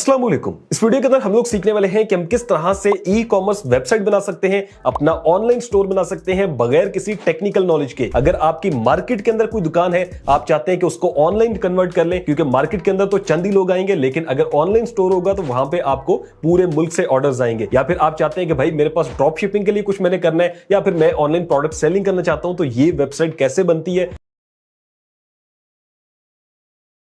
अस्सलाम वालेकुम। इस वीडियो के अंदर हम लोग सीखने वाले हैं कि हम किस तरह से ई कॉमर्स वेबसाइट बना सकते हैं, अपना ऑनलाइन स्टोर बना सकते हैं बगैर किसी टेक्निकल नॉलेज के। अगर आपकी मार्केट के अंदर कोई दुकान है, आप चाहते हैं कि उसको ऑनलाइन कन्वर्ट कर लें, क्योंकि मार्केट के अंदर तो चंद ही लोग आएंगे, लेकिन अगर ऑनलाइन स्टोर होगा तो वहां पे आपको पूरे मुल्क से ऑर्डर्स आएंगे। या फिर आप चाहते हैं कि भाई मेरे पास ड्रॉप शिपिंग के लिए कुछ मैंने करना है, या फिर मैं ऑनलाइन प्रोडक्ट सेलिंग करना चाहता हूं, तो ये वेबसाइट कैसे बनती है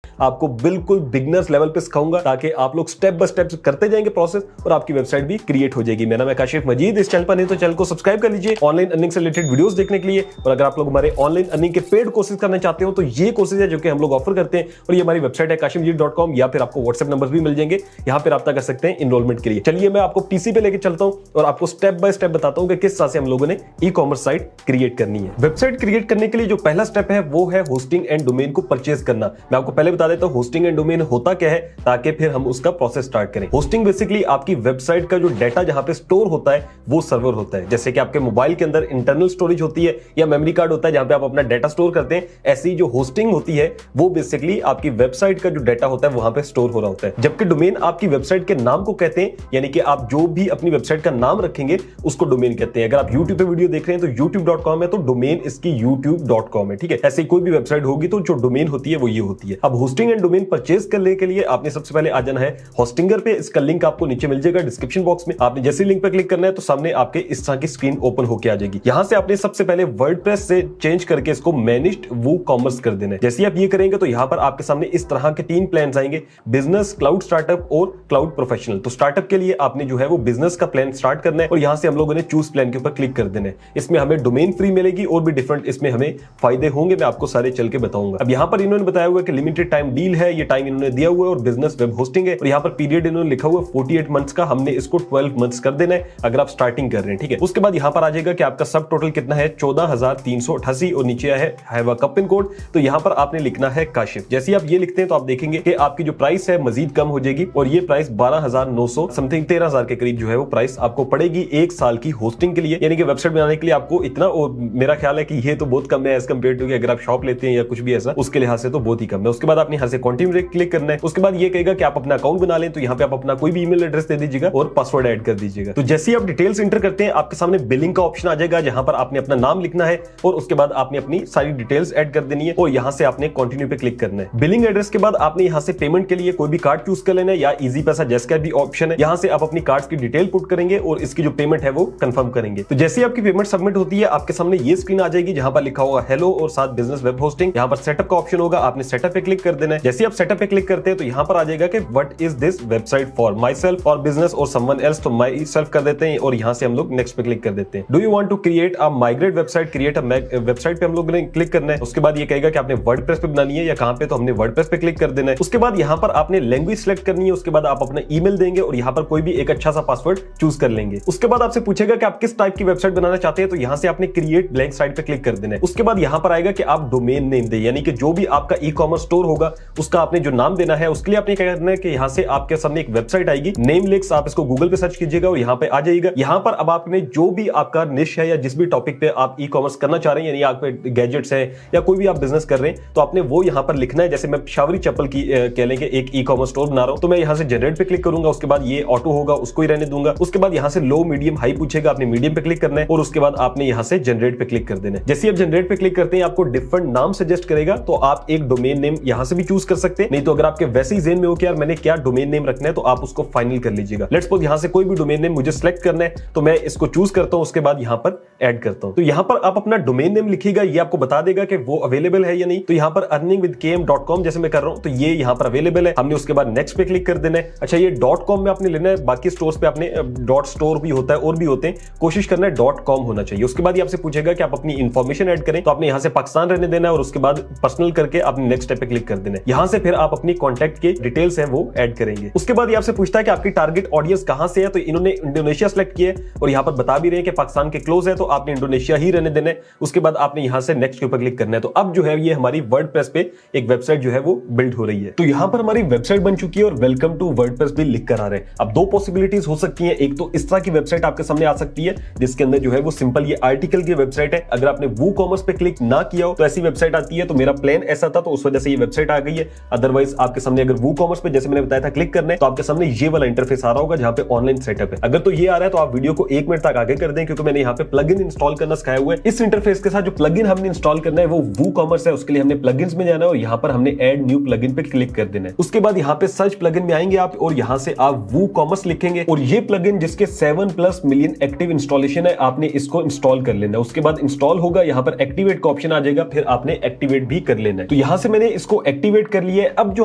आपको बिल्कुल बिगनर्स लेवल पे सिखाऊंगा, ताकि आप लोग स्टेप बाय स्टेप करते जाएंगे प्रोसेस और आपकी वेबसाइट भी क्रिएट हो जाएगी। मेरा नाम है काशिफ मजीद। इस चैनल पर नहीं तो चैनल को सब्सक्राइब कर लीजिए ऑनलाइन अर्निंग से रिलेटेड वीडियोस देखने के लिए। और अगर आप लोग हमारे ऑनलाइन अर्निंग के पेड कोर्सेज करना चाहते हो तो ये कोर्सेज है जो कि हम लोग ऑफर करते हैं, और ये हमारी वेबसाइट है kashifmajid.com, या फिर आपको व्हाट्सएप नंबर भी मिल जाएंगे, यहाँ पे राब्ता कर सकते हैं इनरोलमेंट के लिए। चलिए मैं आपको पीसी पे लेकर चलता हूँ और आपको स्टेप बाय स्टेप बताता हूँ कि किस तरह से हम लोगों ने ई कॉमर्स साइट क्रिएट करनी है। वेबसाइट क्रिएट करने के लिए जो पहला स्टेप है वो है होस्टिंग एंड डोमेन को परचेज करना। मैं आपको पहले बता देता हूँ होस्टिंग एंड डोमेन होता क्या है, ताकि फिर हम उसका प्रोसेस स्टार्ट करें। होस्टिंग बेसिकली आपकी वेबसाइट का जो डाटा जहां पे स्टोर होता है वो सर्वर होता है। जैसे कि आपके मोबाइल के अंदर इंटरनल स्टोरेज होती है या मेमोरी कार्ड होता है जहां पे आप अपना डाटा स्टोर करते हैं, ऐसी जो होस्टिंग होती है वो बेसिकली आपकी वेबसाइट का जो डाटा होता है वहां पे स्टोर हो रहा होता है। जबकि डोमेन आपकी वेबसाइट के नाम को कहते हैं, यानी कि आप जो भी अपनी वेबसाइट का नाम रखेंगे उसको डोमेन कहते हैं। अगर आप YouTube पे वीडियो देख रहे हैं तो youtube.com है, तो डोमेन इसकी youtube.com है, ठीक है। ऐसे कोई भी वेबसाइट होगी तो जो डोमेन होती है वो ये होती है। अब होस्टिंग एंड डोमेन परचेज करने के लिए आपने सबसे पहले आ जाना है होस्टिंगर पे। इसका लिंक आपको नीचे मिल जाएगा डिस्क्रिप्शन बॉक्स में। आपने जैसे लिंक पे क्लिक करना है तो सामने आपके इस तरह की स्क्रीन ओपन होकर आ जाएगी। यहां से आपने सबसे पहले वर्डप्रेस से चेंज करके इसको मैनेज्ड वूकॉमर्स कर देना है। जैसे ही आप ये करेंगे तो यहां पर आपके सामने इस तरह के 3 प्लान्स आएंगे, बिजनेस, क्लाउड स्टार्टअप और क्लाउड प्रोफेशनल। तो स्टार्टअप के लिए आपने जो है वो बिजनेस का प्लान स्टार्ट करना है, और यहां से हम लोगों ने चूज प्लान के ऊपर क्लिक कर देना है। इसमें हमें डोमेन फ्री मिलेगी और भी डिफरेंट इसमें हमें फायदे होंगे, मैं आपको सारे चल के बताऊंगा। अब यहां पर इन्होंने बताया हुआ कि लिमिटेड टाइम डील है, ये टाइम इन्होंने दिया हुआ है, और बिजनेस वेब होस्टिंग है, और यहाँ पर पीरियड इन्होंने लिखा हुआ 48 मंथ्स का, हमने इसको 12 मंथ्स कर देना है अगर आप स्टार्टिंग कर रहे हैं, ठीक है। उसके बाद यहाँ पर आ जाएगा कि आपका सब टोटल कितना है, 14,388, और नीचे है आपका पिन कोड। तो यहाँ पर आपने लिखना है काशिफ। जैसे ही आप ये लिखते हैं तो आप देखेंगे कि आपकी जो प्राइस है मजीद कम हो जाएगी, और ये प्राइस 12,900 समथिंग 13,000 के करीब जो है वो प्राइस आपको पड़ेगी 1 साल की होस्टिंग के लिए। यानी कि वेबसाइट बनाने के लिए आपको इतना, और मेरा ख्याल है कि ये तो बहुत कम है एज कम्पेयर टू अगर आप शॉप लेते हैं या कुछ भी ऐसा, उसके लिहाज से तो बहुत ही कम है। उसके बाद आपने यहाँ से कंटिन्यू क्लिक करना है। उसके बाद ये कहेगा कि आप अपना अकाउंट बना लें, तो यहाँ पे आप अपना कोई भी ईमेल एड्रेस दे दीजिएगा और पासवर्ड ऐड कर दीजिएगा। तो जैसे ही आप डिटेल्स एंटर करते हैं आपके सामने बिलिंग का ऑप्शन आ जाएगा, जहां पर आपने अपना नाम लिखना है और उसके बाद आपने अपनी सारी डिटेल्स ऐड कर देनी है, और यहां से आपने कंटिन्यू पे क्लिक करना है। बिलिंग एड्रेस के बाद आपने यहां से पेमेंट के लिए कोई भी कार्ड चूज कर लेना है, या इजी पैसा जैस्कैश भी ऑप्शन है। यहां से आप अपनी कार्ड की डिटेल पुट करेंगे और इसकी जो पेमेंट है वो कंफर्म करेंगे। तो जैसे ही आपकी पेमेंट सबमिट होती है आपके सामने ये स्क्रीन आ जाएगी, जहां पर लिखा होगा हेलो और साथ बिजनेस वेब होस्टिंग। यहां पर सेटअप का ऑप्शन होगा, आपने सेटअप पे क्लिक कर देना है। जैसे ही आप सेटअप पे क्लिक करते हैं तो यहां पर आ जाएगा कि what is this website for my self और बिजनेस और समवन एल्स, तो माई सेल्फ कर देते हैं, और यहां से हम लोग नेक्स्ट पे क्लिक कर देते हैं। Do you want to create a migrate website, create a website पे हम लोग ने क्लिक करना है। उसके बाद ये कहेगा कि आपने वर्डप्रेस पे बनानी है या कहां पे, तो हमने वर्डप्रेस पे क्लिक कर देना है। उसके बाद यहां पर आपने लैंग्वेज सेलेक्ट करनी है, उसके बाद आप अपना ईमेल देंगे और यहां पर कोई भी एक अच्छा सा पासवर्ड चूज कर लेंगे। उसके बाद आपसे पूछेगा कि आप किस टाइप की वेबसाइट बनाना चाहते हैं, तो यहां से आपने क्रिएट ब्लैंक साइट पे क्लिक कर देना है। उसके बाद यहां पर आएगा कि आप डोमेन नेम दें, यानी कि जो भी आपका ई कॉमर्स स्टोर होगा उसका आपने जो नाम देना है, उसके लिए आपने क्या करना है कि यहां से आपके सामने एक वेबसाइट आएगी, नेमलिक्स, आप इसको गूगल पे सर्च कीजिएगा और यहां पे आ जाएगा। यहां पर अब आपने जो भी आपका निश है या जिस भी टॉपिक पे आप ई कॉमर्स करना चाह रहे हैं, यानी आप गैजेट्स है या कोई भी आप बिजनेस कर रहे हैं, तो आपने वो यहां पर लिखना है। जैसे मैं शावरी चप्पल की कह लेंगे एक ई कॉमर्स स्टोर बना रहा हूं, तो मैं यहां से जनरेट पे क्लिक करूंगा। उसके बाद ये ऑटो होगा, उसको ही रहने दूंगा। उसके बाद यहां से लो, मीडियम, हाई पूछेगा, आपने मीडियम पे क्लिक करना है, और उसके बाद आपने यहां से जनरेट पे क्लिक कर देना है। जैसे आप जनरेट पे क्लिक करते हैं आपको डिफरेंट नाम सजेस्ट करेगा, तो आप एक डोमेन नेम यहां से भी चूज कर सकते हैं। नहीं तो अगर आपके वैसे ही ज़हन में हो कि यार मैंने क्या डोमेन नेम रखना है, तो आप उसको फाइनल कर लीजिएगा। लेट्स सपोज यहां से कोई भी डोमेन नेम मुझे सिलेक्ट करना है, तो मैं इसको चूज करता हूं, उसके बाद यहां पर ऐड करता हूं। तो यहां पर आप अपना डोमेन नेम लिखिएगा, ये आपको बता देगा कि वो अवेलेबल है या नहीं। तो यहां पर earningwithkm.com जैसे मैं कर रहा हूं, तो ये यहां पर अवेलेबल है। हमने उसके बाद नेक्स्ट पे क्लिक कर देना है। अच्छा, ये .com में आपने लेना है, बाकी स्टोर्स पे आपने .store भी होता है और भी होते हैं, कोशिश करना है .com होना चाहिए। उसके बाद ये आपसे पूछेगा कि आप अपनी इंफॉर्मेशन ऐड करें, तो आपने यहां से पाकिस्तान रहने देना है, और उसके बाद पर्सनल करके आपने नेक्स्ट स्टेप पे क्लिक कर देना है। यहां से फिर आप अपनी कॉन्टैक्ट के डिटेल्स है वो ऐड करेंगे। उसके बाद ये आपसे पूछता है कि आपकी टारगेट ऑडियंस कहां से है, तो इन्होंने इंडोनेशिया सेलेक्ट किया है, और यहां पर बता भी रहे हैं कि पाकिस्तान के क्लोज है, तो आपने इंडोनेशिया ही रहने देना है। उसके बाद आपने यहां से नेक्स्ट के ऊपर क्लिक करना है। तो अब जो है ये हमारी वर्डप्रेस पे एक वेबसाइट जो है वो बिल्ड हो रही है। तो यहां पर हमारी वेबसाइट बन चुकी है और वेलकम टू वर्डप्रेस भी लिख कर आ रहे हैं। अब दो पॉसिबिलिटीज हो सकती हैं, एक तो इस तरह की वेबसाइट आपके सामने आ सकती है जिसके अंदर जो है वो सिंपल ये आर्टिकल की वेबसाइट है। अगर आपने वो कॉमर्स पे क्लिक ना किया हो तो ऐसी वेबसाइट आती है। तो मेरा प्लान ऐसा था, तो उस वजह से ये वेबसाइट आ गई है। अदरवाइज आपके सामने अगर वूकॉमर्स पे जैसे मैंने बताया था क्लिक करना है तो आपके सामने ये वाला इंटरफेस आ रहा होगा जहां पे ऑनलाइन सेटअप है। अगर तो ये आ रहा है तो आप वीडियो को 1 मिनट तक आगे कर दें, क्योंकि मैंने यहाँ पे प्लगइन इंस्टॉल करना सिखाया हुआ है। इस इंटरफेस के साथ जो प्लगइन हमने इंस्टॉल करना है वो वूकॉमर्स है। उसके लिए हमने प्लगइन्स में जाना है और यहाँ पर हमने ऐड न्यू प्लगइन पे क्लिक कर देना है। उसके बाद यहाँ पे सर्च प्लगइन में आएंगे आप और यहाँ से आप वूकॉमर्स लिखेंगे और ये प्लगइन जिसके 7+ मिलियन एक्टिव इंस्टॉलेशन है, आपने इसको इंस्टॉल कर लेना है। उसके बाद इंस्टॉल होगा, यहाँ पर एक्टिवेट का ऑप्शन आ जाएगा, फिर आपने एक्टिवेट भी कर लेना है। तो यहाँ से मैंने इसको एक्टिवेट कर लिया है। अब जो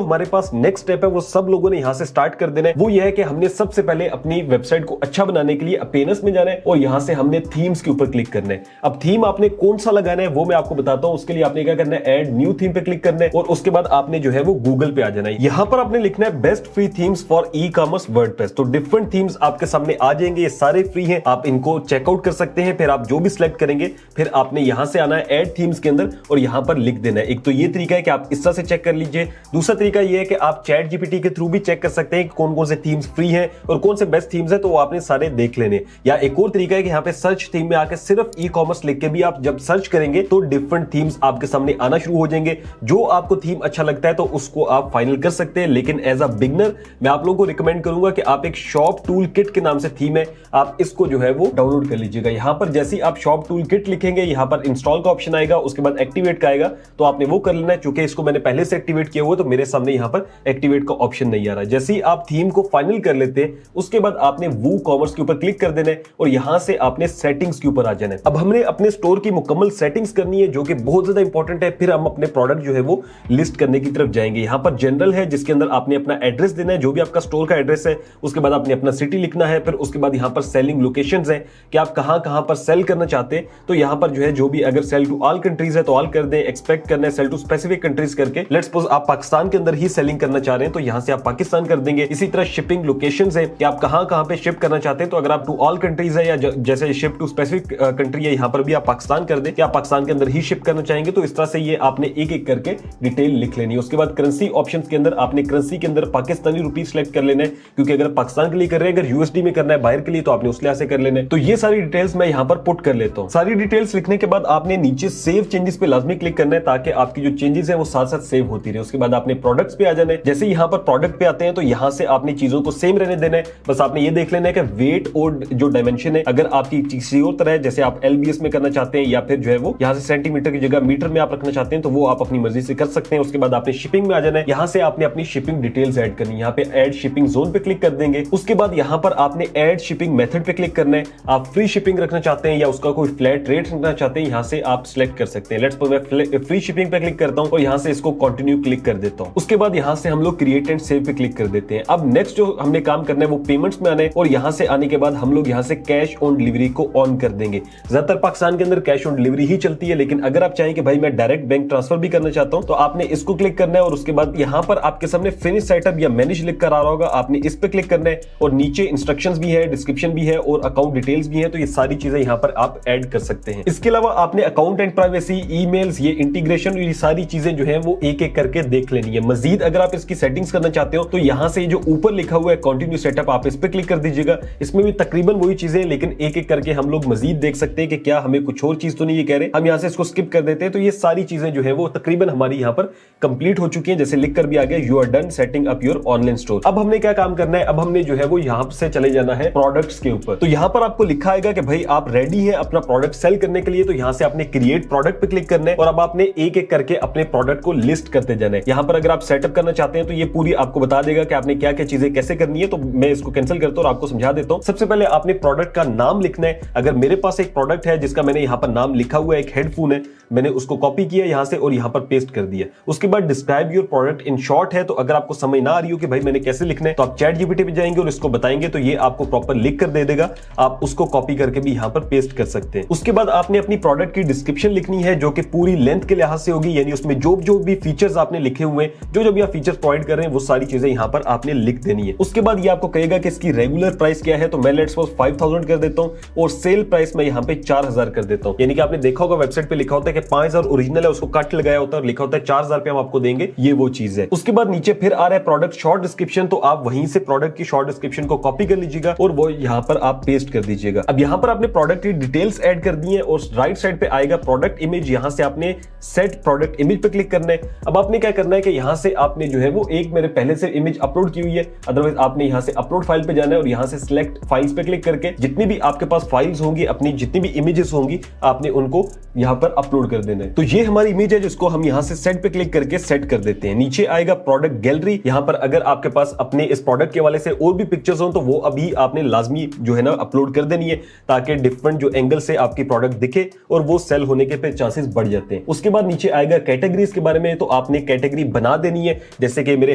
हमारे पास नेक्स्ट स्टेप है वो सब लोगों ने यहाँ से स्टार्ट कर देना है। वो ये है कि हमने सबसे पहले अपनी वेबसाइट को अच्छा बनाने के लिए अपेयरेंस में जाना है और यहाँ से हमने थीम्स के ऊपर क्लिक करना है। अब थीम आपने कौन सा लगाना है वो मैं आपको बताता हूँ। उसके लिए आपने क्या करना है, ऐड न्यू थीम पे क्लिक करना है और उसके बाद आपने जो है वो गूगल पे आ जाना है। यहाँ पर आपने लिखना है best free themes for e commerce WordPress. तो डिफरेंट थीम्स आपके सामने आ जाएंगे, ये सारे फ्री हैं, आप इनको चेकआउट कर सकते हैं। फिर आप जो भी सिलेक्ट करेंगे फिर आपने यहां से आना है ऐड थीम्स के अंदर और यहां पर लिख देना है। एक तो ये तरीका है कि आप इस तरह से चेक कर लीजिए। दूसरा तरीका ये है कि आप चैट जीपीटी के थ्रू भी चेक कर सकते हैं कि कौन कौन से थीम्स फ्री हैं और कौन से बेस्ट थीम्स हैं, तो वो आपने सारे देख लेने। या एक और तरीका है कि यहाँ पे सर्च थीम में आकर सिर्फ ई कॉमर्स लिख के भी आप जब सर्च करेंगे तो डिफरेंट थीम्स आपके सामने आना शुरू हो जाएंगे। जो आपको थीम अच्छा लगता है तो उसको आप फाइनल कर सकते हैं। लेकिन एज अ बिगनर मैं आप लोगों को रिकमेंड करूंगा कि आप एक शॉप टूल किट के नाम से थीम है, आप इसको जो है वो डाउनलोड कर लीजिएगा। यहाँ पर जैसे ही आप शॉप टूल किट लिखेंगे यहाँ पर इंस्टॉल का ऑप्शन आएगा, उसके बाद एक्टिवेट का आएगा, तो आपने वो कर लेना है। चूंकि इसको मैंने पहले से एक्टिवेट किया हुआ तो मेरे सामने यहाँ पर एक्टिवेट का ऑप्शन नहीं आ रहा। जैसे ही आप थीम को फाइनल कर लेते हैं उसके बाद आपने वूकॉमर्स के ऊपर क्लिक कर देना है और यहां से आपने सेटिंग्स के ऊपर आ जाना है। अब हमने अपने स्टोर की मुकम्मल सेटिंग्स करनी है जो कि बहुत ज्यादा इंपॉर्टेंट है। फिर हम अपने प्रोडक्ट जो है वो लिस्ट करने की तरफ जाएंगे। यहाँ पर जनरल है जिसके अंदर आपने अपना एड्रेस देना है, जो भी आपका स्टोर का एड्रेस है। उसके बाद आपने अपना सिटी लिखना है। फिर उसके बाद यहाँ पर सेलिंग लोकेशंस है कि आप कहां पर सेल करना चाहते हैं। तो यहाँ पर जो है जो भी अगर सेल टू ऑल कंट्रीज है तो ऑल कर दें, एक्सपेक्ट करना है सेल टू स्पेसिफिक कंट्रीज करके। लेट्स सपोज आप पाकिस्तान के अंदर ही सेलिंग करना चाह रहे हैं तो यहाँ से आप पाकिस्तान कर देंगे। इसी तरह शिपिंग लोकेशंस है कि आप कहां पे शिप करना चाहते हैं। तो अगर आप टू ऑल कंट्रीज है या जैसे शिप टू स्पेसिफिक कंट्री है यहाँ पर भी आप पाकिस्तान कर दें कि आप पाकिस्तान के अंदर ही शिप करना चाहेंगे। तो इस तरह से ये आपने एक एक करके डिटेल लिख लेनी है। उसके बाद करेंसी ऑप्शंस के अंदर आपने करेंसी के अंदर पाकिस्तानी रुपीस सिलेक्ट कर लेना है, क्योंकि अगर पाकिस्तान के लिए कर रहे हैं, अगर यूएसडी में करना है बाहर के लिए तो आपने उस लिहाज से कर लेना है। तो ये सारी डिटेल्स मैं यहाँ पर पुट कर लेता हूँ। सारी डिटेल्स लिखने के बाद आपने नीचे सेव चेंजेस पे लाजमी क्लिक करना है ताकि आपकी जो चेंजेस है वो साथ साथ सेव होती रहे। उसके बाद आपने प्रोडक्ट्स पे आ जाना है। जैसे यहाँ पर प्रोडक्ट पे आते हैं तो यहाँ से आपने चीजों को सेम रहने देना है। बस आपने ये देख लेना है कि वेट और जो डायमेंशन है अगर आपकी किसी और तरह जैसे आप एलबीएस में करना चाहते हैं या फिर जो है वो यहाँ से सेंटीमीटर की जगह मीटर में आप रखना चाहते हैं तो वो आप अपनी मर्जी से कर सकते हैं। उसके बाद आपने शिपिंग में आ जाना है। यहाँ से आपने अपनी शिपिंग डिटेल्स ऐड करनी है। यहाँ पे ऐड शिपिंग जोन पे क्लिक कर देंगे। उसके बाद यहाँ पर आपने ऐड शिपिंग मेथड पे क्लिक करना है। आप फ्री शिपिंग रखना चाहते हैं या उसका कोई फ्लैट रेट रखना चाहते हैं, यहाँ से आप सिलेक्ट कर सकते हैं। लेट्स सपोज मैं फ्री शिपिंग पे क्लिक करता हूँ और यहाँ से इसको कंटिन्यू क्लिक कर देता हूँ। उसके बाद यहाँ से हम लोग क्रिएट एंड सेव पे क्लिक कर देते हैं। अब नेक्स्ट जो हमने काम करना है वो पेमेंट्स में आना है और यहाँ से आने के बाद हम लोग यहाँ से कैश ऑन डिलीवरी को ऑन कर देंगे। ज्यादातर पाकिस्तान के अंदर कैश ऑन डिलीवरी ही चलती है, लेकिन अगर आप चाहें कि भाई मैं डायरेक्ट बैंक ट्रांसफर भी करना चाहता हूं तो आपने इसको क्लिक करना है और उसके बाद यहाँ पर आपके सामने फिनिश सेटअप या मैनेज लिख कर आ रहा होगा, आपने इस पे क्लिक करना है और नीचे इंस्ट्रक्शंस भी है, डिस्क्रिप्शन भी है और अकाउंट डिटेल्स भी है। तो ये सारी चीजें यहाँ पर आप ऐड कर सकते हैं। इसके अलावा आपने अकाउंट एंड प्राइवेसी, ईमेल्स, ये इंटीग्रेशन, ये सारी चीजें जो है वो एक एक करके देख लेनी है। मजीद अगर आप इसकी सेटिंग्स करना चाहते हो तो यहाँ से जो ऊपर लिखा हुआ है कंटिन्यू सेटअप, आप इस पे क्लिक कर दीजिएगा। इसमें भी तकरीबन वही चीजें, लेकिन एक एक करके हम लोग मजीद देख सकते हैं कि क्या हमें कुछ और चीज तो नहीं ये कह रहे। हम यहाँ से इसको स्किप कर देते हैं। तो ये सारी चीजें जो है वो तकरीबन हमारी यहाँ पर कंप्लीट हो चुकी हैं। जैसे लिख कर भी आ गया you are done setting up your online store. अब हमने क्या काम करना है, अब हमने जो है वो यहाँ से चले जाना है प्रोडक्ट्स के ऊपर। तो यहाँ पर आपको लिखा आएगा कि भाई आप रेडी है अपना प्रोडक्ट सेल करने के लिए। तो यहाँ से आपने क्रिएट प्रोडक्ट पे क्लिक करना है और अब आपने एक एक करके अपने प्रोडक्ट को लिस्ट करते जाना है। यहाँ पर अगर आप सेटअप करना चाहते हैं तो ये पूरी आपको बता देगा कि आपने क्या क्या चीजें कैसे करनी है। तो मैं इसको कैंसिल करता हूं और आपको समझा देता हूं। सबसे पहले आपने प्रोडक्ट का नाम लिखना है। अगर मेरे पास एक प्रोडक्ट है जिसका मैंने यहाँ पर नाम लिखा हुआ है, एक हेडफोन है, मैंने उसको कॉपी किया यहाँ से और यहाँ पर पेस्ट कर दिया। उसके बाद describe your product in short है। तो अगर आपको समझ ना आ रही हो कि भाई मैंने कैसे लिखना है तो आप चैट जीपीटी पे जाएंगे और इसको बताएंगे तो ये आपको प्रॉपर लिख कर दे देगा। आप उसको कॉपी करके भी यहाँ पर पेस्ट कर सकते हैं। उसके बाद आपने अपनी प्रोडक्ट की डिस्क्रिप्शन लिखनी है जो कि पूरी लेंथ के लिहाज से होगी, यानी उसमें जो भी फीचर्स आपने लिखे हुए हैं, जो भी आप फीचर्स प्रोवाइड कर रहे हैं वो सारी चीजें यहाँ पर आपने लिख देनी है। उसके बाद ये आपको कहेगा कि इसकी रेगुलर प्राइस क्या है। तो मैं लेट्स सपोज 5000 कर देता हूं और सेल प्राइस मैं यहाँ पे 4000 कर देता हूं। यानी कि आपने देखा होगा वेबसाइट पे लिखा होता है कि 5000 ओरिजिनल है, उसको कट लगाया होता है और लिखा होता है 4000 रुपए हम आपको देंगे, ये वो चीज है। उसके बाद नीचे फिर आ रहा है प्रोडक्ट शॉर्ट डिस्क्रिप्शन। तो आप वहीं से प्रोडक्ट की शॉर्ट डिस्क्रिप्शन को कॉपी कर लीजिएगा और वो यहाँ पर आप पेस्ट कर दीजिएगा। अब यहाँ पर आपने प्रोडक्ट की डिटेल्स ऐड कर दी है और राइट साइड पे आएगा प्रोडक्ट इमेज। यहाँ से आपने सेट प्रोडक्ट इमेज पे क्लिक करना है। अब आपने क्या करना है कि यहाँ से आपने जो है वो एक मेरे पहले से इमेज अपलोड की हुई है, अदरवाइज आपने यहाँ से अपलोड फाइल पे जाना है और यहाँ से सिलेक्ट फाइल्स पे क्लिक करके जितनी भी आपके पास फाइल्स होंगी, अपनी जितनी भी इमेजेस होंगी, आपने उनको यहाँ पर अपलोड कर देना है। तो ये हमारी इमेज है जिसको हम यहाँ से सेट पे क्लिक करके सेट कर देते हैं। नीचे आएगा प्रोडक्ट गैलरी। यहाँ पर अगर आपके पास अपने इस प्रोडक्ट के वाले से और भी पिक्चर्स हो तो वो अभी आपने लाजमी जो है ना अपलोड कर देनी है, ताकि डिफरेंट जो एंगल से आपकी प्रोडक्ट दिखे और वो सेल होने के पे चांसेस बढ़ जाते हैं। उसके बाद नीचे आएगा कैटेगरीज के बारे में, तो आपने कैटेगरी बना देनी है। जैसे कि मेरे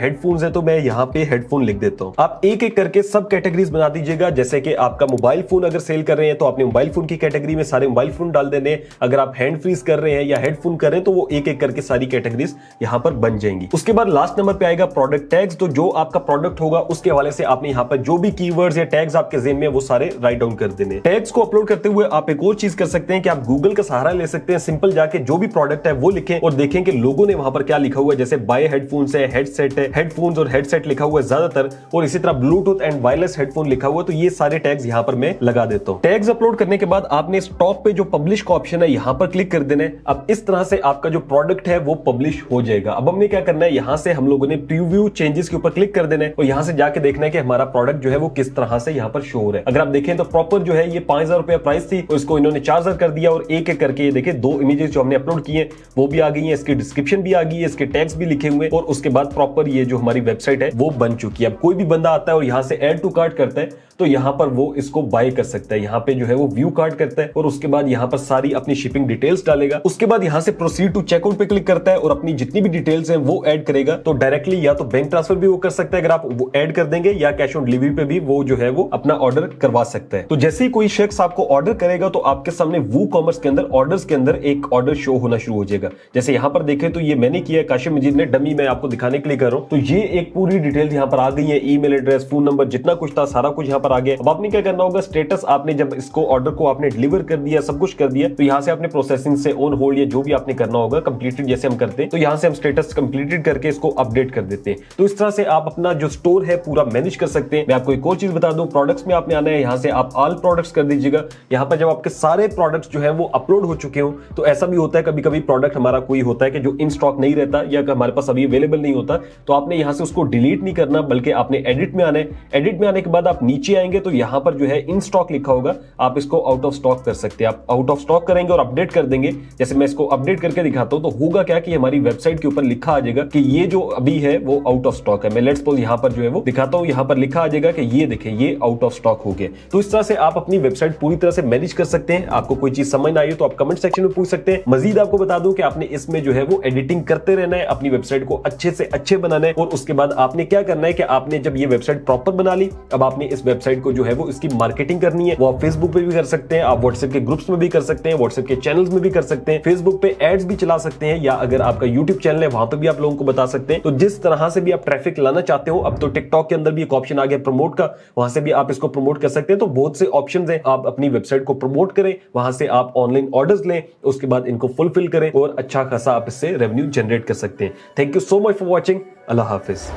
हेडफोन्स है तो मैं यहाँ पे हेडफोन लिख देता हूँ। आप एक एक करके सब कैटेगरीज बना दीजिएगा। जैसे कि आपका मोबाइल फोन अगर सेल कर रहे हैं तो आपने मोबाइल फोन की कैटेगरी में सारे मोबाइल फोन डाल देने। अगर आप हैंड फ्रीज कर रहे हैं या हेडफोन कर रहे हैं तो वो एक एक करके सारी कैटेगरीज यहाँ पर बन जाएंगी। उसके बाद लास्ट नंबर पे आएगा प्रोडक्ट टैग्स। तो जो आपका प्रोडक्ट होगा उसके हवाले से आपने यहाँ पर जो भी कीवर्ड्स या टैग्स आपके ज़हन में वो सारे राइट डाउन कर देने। टैग्स को अपलोड करते हुए आप एक और चीज कर सकते हैं कि आप गूगल का सहारा ले सकते हैं। सिंपल जाके जो भी प्रोडक्ट है वो लिखें और देखें कि लोगों ने वहां पर क्या लिखा हुआ है। जैसे बाय हेडफोन्स है, हेडसेट है, हेडफोन्स और हेडसेट लिखा हुआ है ज्यादातर, और इसी तरह ब्लूटूथ एंड वायरलेस हेडफोन लिखा हुआ है। तो ये सारे टैग्स यहाँ पर मैं लगा देता हूँ। टैग्स अपलोड करने के बाद आपने इस टॉप पे जो पब्लिश का ऑप्शन है यहाँ पर क्लिक कर देना है। अब इस तरह से आपका जो प्रोडक्ट है वो पब्लिश हो जाएगा। अब हमने क्या करना है, यहाँ से हम लोगों ने प्रीव्यू चेंजेस के ऊपर क्लिक कर देना है और यहाँ से जाके देखना है कि हमारा प्रोडक्ट जो है वो किस तरह से यहाँ पर शो हो रहा है। अगर आप देखें तो प्रॉपर जो है ये 5000 रुपया प्राइस थी, उसको इन्होंने 4000 कर दिया और एक एक करके ये देखिए दो इमेजेस जो हमने अपलोड किए वो भी आ गई हैं, इसकी डिस्क्रिप्शन भी आ गई है, इसके टैग्स भी लिखे हुए और उसके बाद प्रॉपर ये जो हमारी वेबसाइट है वो बन चुकी है। अब कोई भी बंदा आता है और यहाँ से ऐड टू कार्ट करता है तो यहाँ पर वो इसको बाय कर सकता है। यहाँ पे जो है वो व्यू कार्ट करता है और उसके बाद यहाँ पर सारी अपनी शिपिंग डिटेल्स डालेगा। उसके बाद यहाँ से प्रोसीड टू चेकआउट पे क्लिक करता है और अपनी जितनी भी डिटेल्स हैं वो ऐड करेगा। तो डायरेक्टली या तो बैंक ट्रांसफर भी वो कर सकता है अगर आप वो ऐड कर देंगे, या कैश ऑन डिलीवरी पे भी वो जो है वो अपना ऑर्डर करवा सकता है। तो जैसे ही कोई शख्स आपको ऑर्डर करेगा तो आपके सामने वो कॉमर्स के अंदर ऑर्डर्स के अंदर एक ऑर्डर शो होना शुरू हो जाएगा। जैसे यहाँ पर देखें तो ये मैंने किया, काशिफ मजीद ने, डमी मैं आपको दिखाने के लिए कर रहा हूँ। तो ये एक पूरी डिटेल यहाँ पर आ गई है, ईमेल एड्रेस, फोन नंबर, जितना कुछ था सारा कुछ यहाँ पर आ गया। अब आपने क्या करना होगा, स्टेटस आपने जब इसको ऑर्डर को आपने डिलीवर कर दिया, सब कुछ कर दिया, तो यहाँ से आपने प्रोसेसिंग से ऑन होल्ड या जो भी आपने करना होगा कंप्लीटेड जैसे हम करते हैं, तो यहाँ से हम स्टेटस कंप्लीटेड करके इसको अपडेट कर देते हैं। तो इस तरह से आप अपना जो स्टोर है पूरा मैनेज कर सकते हैं। मैं आपको एक और चीज बता दूं, प्रोडक्ट्स में आपने आना है, यहाँ से आप ऑल प्रोडक्ट्स कर दीजिएगा। यहाँ पर जब आपके सारे प्रोडक्ट्स जो है वो अपलोड हो चुके हो, तो ऐसा भी होता है कभी कभी प्रोडक्ट हमारा कोई होता है कि जो इन स्टॉक नहीं रहता या हमारे पास अभी अवेलेबल नहीं होता, तो आपने यहाँ से उसको डिलीट नहीं करना, बल्कि आपने एडिट में आना है। एडिट में आने के बाद आप नीचे आएंगे तो यहाँ पर जो है इन स्टॉक लिखा होगा, आप इसको आउट ऑफ स्टॉक कर सकते हैं। आप आउट ऑफ स्टॉक करेंगे और अपडेट कर देंगे। जैसे मैं इसको अपडेट करके दिखाता हूं तो होगा क्या कि हमारी वेबसाइट के ऊपर लिखा आ जाएगा कि ये जो अभी है वो आउट ऑफ स्टॉक है। मैं लेट्स सपोज यहाँ पर जो है वो दिखाता हूं, यहाँ पर लिखा आ जाएगा कि ये देखें ये आउट ऑफ स्टॉक हो गया। तो इस तरह से आप अपनी वेबसाइट पूरी तरह से मैनेज कर सकते हैं। आपको कोई चीज समझ ना आई तो आप कमेंट सेक्शन में पूछ सकते हैं। मजीद आपको बता दूं कि आपने इसमें जो है वो एडिटिंग करते रहना है, अपनी वेबसाइट को अच्छे से अच्छे बनाना है। और उसके बाद आपने क्या करना है कि आपने जब ये वेबसाइट प्रॉपर बना ली, अब आपने इस वेबसाइट को जो है वो इसकी मार्केटिंग करनी है। वो आप फेसबुक पे भी कर सकते हैं, आप व्हाट्सएप के ग्रुप्स में भी कर सकते हैं, व्हाट्सएप के चैनल्स में भी कर सकते हैं, फेसबुक पे एड्स भी चला सकते हैं, या अगर आपका यूट्यूब चैनल है वहां पे भी आप लोगों को बता सकते हैं। तो जिस तरह से भी आप ट्रैफिक लाना चाहते हो, अब तो टिकटॉक के अंदर भी एक ऑप्शन आ गया प्रमोट का, वहां से भी आप इसको प्रमोट कर सकते हैं। तो बहुत से ऑप्शंस हैं, आप अपनी वेबसाइट को प्रमोट करें, वहां से आप ऑनलाइन ऑर्डर्स लें, उसके बाद इनको फुलफिल करें और अच्छा खासा आप इससे रेवेन्यू जनरेट कर सकते हैं। Thank you so much for watching. Allah Hafiz.